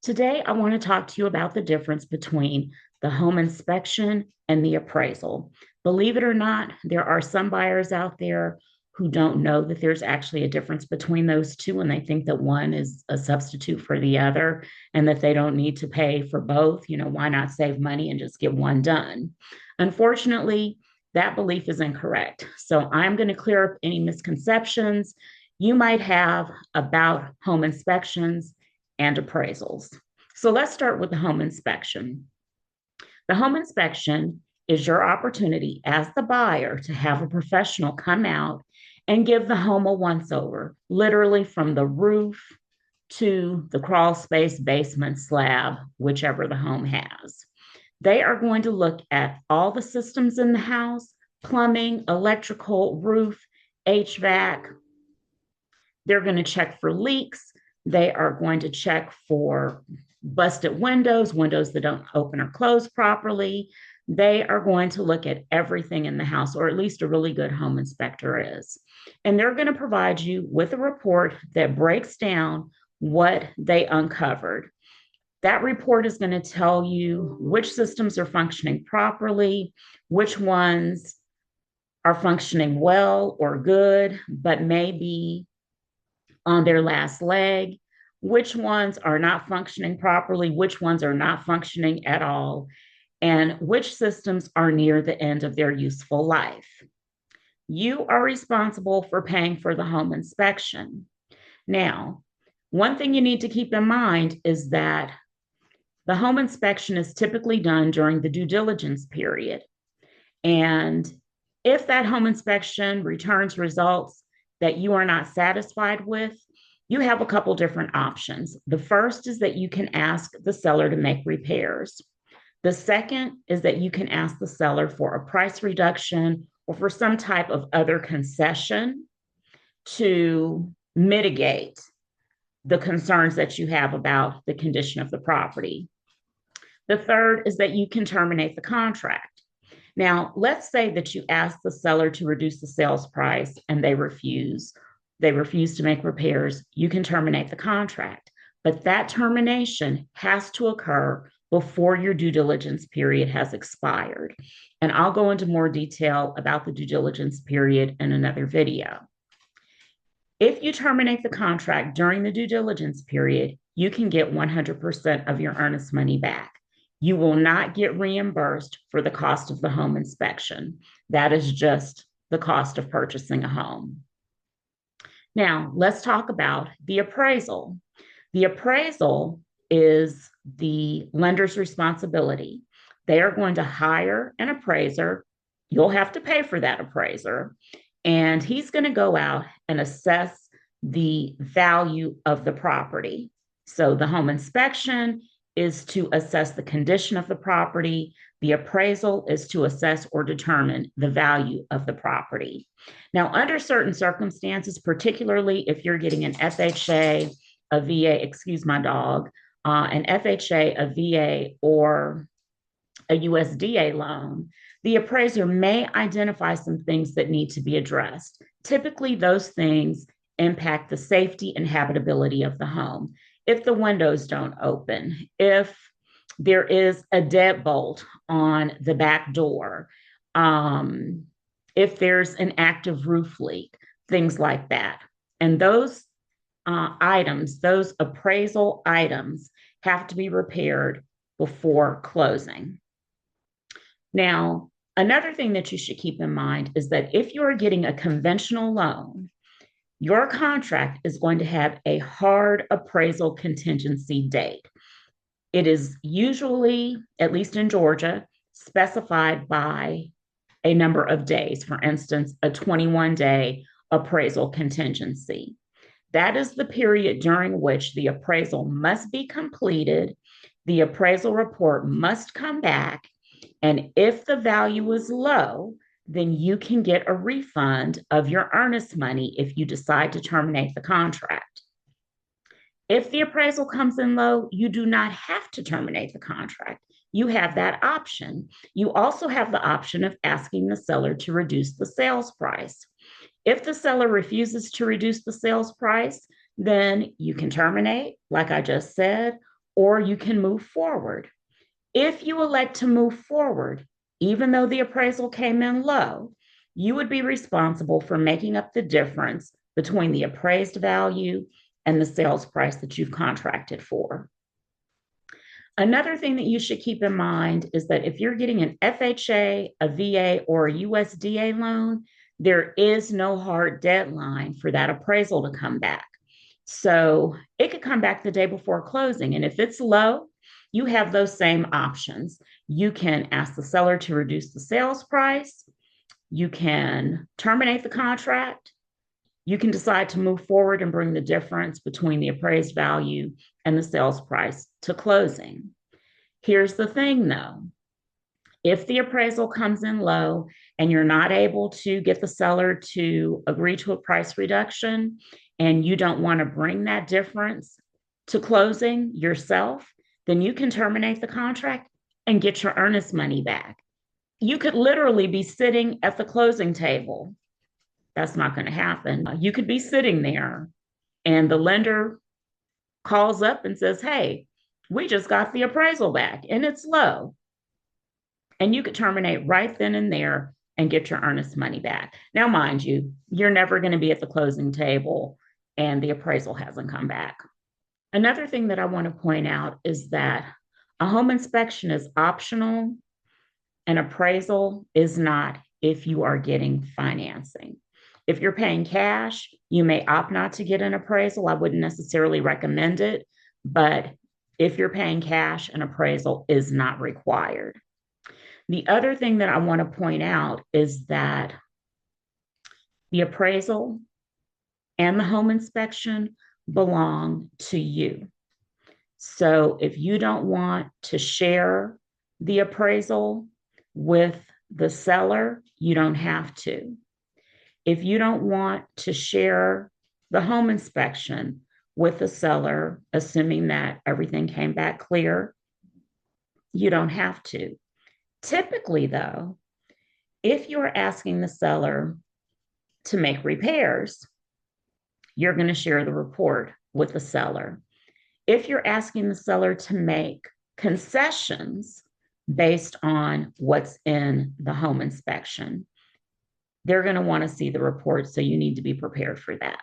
Today, I want to talk to you about the difference between the home inspection and the appraisal. Believe it or not, there are some buyers out there who don't know that there's actually a difference between those two, and they think that one is a substitute for the other and that they don't need to pay for both. Why not save money and just get one done? Unfortunately, that belief is incorrect. So I'm going to clear up any misconceptions you might have about home inspections and appraisals. So let's start with the home inspection. The home inspection is your opportunity as the buyer to have a professional come out and give the home a once over, literally from the roof to the crawl space, basement, slab, whichever the home has. They are going to look at all the systems in the house: plumbing, electrical, roof, HVAC. They're going to check for leaks. They are going to check for busted windows, windows that don't open or close properly. They are going to look at everything in the house, or at least a really good home inspector is. And they're going to provide you with a report that breaks down what they uncovered. That report is going to tell you which systems are functioning properly, which ones are functioning well or good, but maybe on their last leg, which ones are not functioning properly, which ones are not functioning at all, and which systems are near the end of their useful life. You are responsible for paying for the home inspection. Now, one thing you need to keep in mind is that the home inspection is typically done during the due diligence period. And if that home inspection returns results that you are not satisfied with, you have a couple different options. The first is that you can ask the seller to make repairs. The second is that you can ask the seller for a price reduction or for some type of other concession to mitigate the concerns that you have about the condition of the property. The third is that you can terminate the contract. Now, let's say that you ask the seller to reduce the sales price and they refuse. They refuse to make repairs. You can terminate the contract, but that termination has to occur before your due diligence period has expired. And I'll go into more detail about the due diligence period in another video. If you terminate the contract during the due diligence period, you can get 100% of your earnest money back. You will not get reimbursed for the cost of the home inspection. That is just the cost of purchasing a home. Now, let's talk about the appraisal. The appraisal is the lender's responsibility. They are going to hire an appraiser. You'll have to pay for that appraiser, and he's going to go out and assess the value of the property. So the home inspection is to assess the condition of the property. The appraisal is to assess or determine the value of the property. Now, under certain circumstances, particularly if you're getting an FHA, a VA, excuse my dog, an FHA, a VA, or a USDA loan, the appraiser may identify some things that need to be addressed. Typically, those things impact the safety and habitability of the home. If the windows don't open, if there is a deadbolt on the back door, if there's an active roof leak, things like that. And those items, those appraisal items, have to be repaired before closing. Now, another thing that you should keep in mind is that if you're getting a conventional loan, your contract is going to have a hard appraisal contingency date. It is usually, at least in Georgia, specified by a number of days. For instance, a 21-day appraisal contingency. That is the period during which the appraisal must be completed. The appraisal report must come back. And if the value is low, then you can get a refund of your earnest money if you decide to terminate the contract. If the appraisal comes in low, you do not have to terminate the contract. You have that option. You also have the option of asking the seller to reduce the sales price. If the seller refuses to reduce the sales price, then you can terminate, like I just said, or you can move forward. If you elect to move forward, even though the appraisal came in low, you would be responsible for making up the difference between the appraised value and the sales price that you've contracted for. Another thing that you should keep in mind is that if you're getting an FHA, a VA, or a USDA loan, there is no hard deadline for that appraisal to come back. So it could come back the day before closing. And if it's low, you have those same options. You can ask the seller to reduce the sales price. You can terminate the contract. You can decide to move forward and bring the difference between the appraised value and the sales price to closing. Here's the thing though, if the appraisal comes in low and you're not able to get the seller to agree to a price reduction and you don't want to bring that difference to closing yourself, then you can terminate the contract and get your earnest money back. You could literally be sitting at the closing table. That's not going to happen. You could be sitting there and the lender calls up and says, hey, we just got the appraisal back and it's low. And you could terminate right then and there and get your earnest money back. Now, mind you, you're never going to be at the closing table and the appraisal hasn't come back. Another thing that I want to point out is that a home inspection is optional. An appraisal is not if you are getting financing. If you're paying cash, you may opt not to get an appraisal. I wouldn't necessarily recommend it, but if you're paying cash, an appraisal is not required. The other thing that I want to point out is that the appraisal and the home inspection belong to you. So if you don't want to share the appraisal with the seller, you don't have to. If you don't want to share the home inspection with the seller, assuming that everything came back clear, you don't have to. Typically, though, if you're asking the seller to make repairs, you're going to share the report with the seller. If you're asking the seller to make concessions based on what's in the home inspection, they're going to want to see the report, so you need to be prepared for that.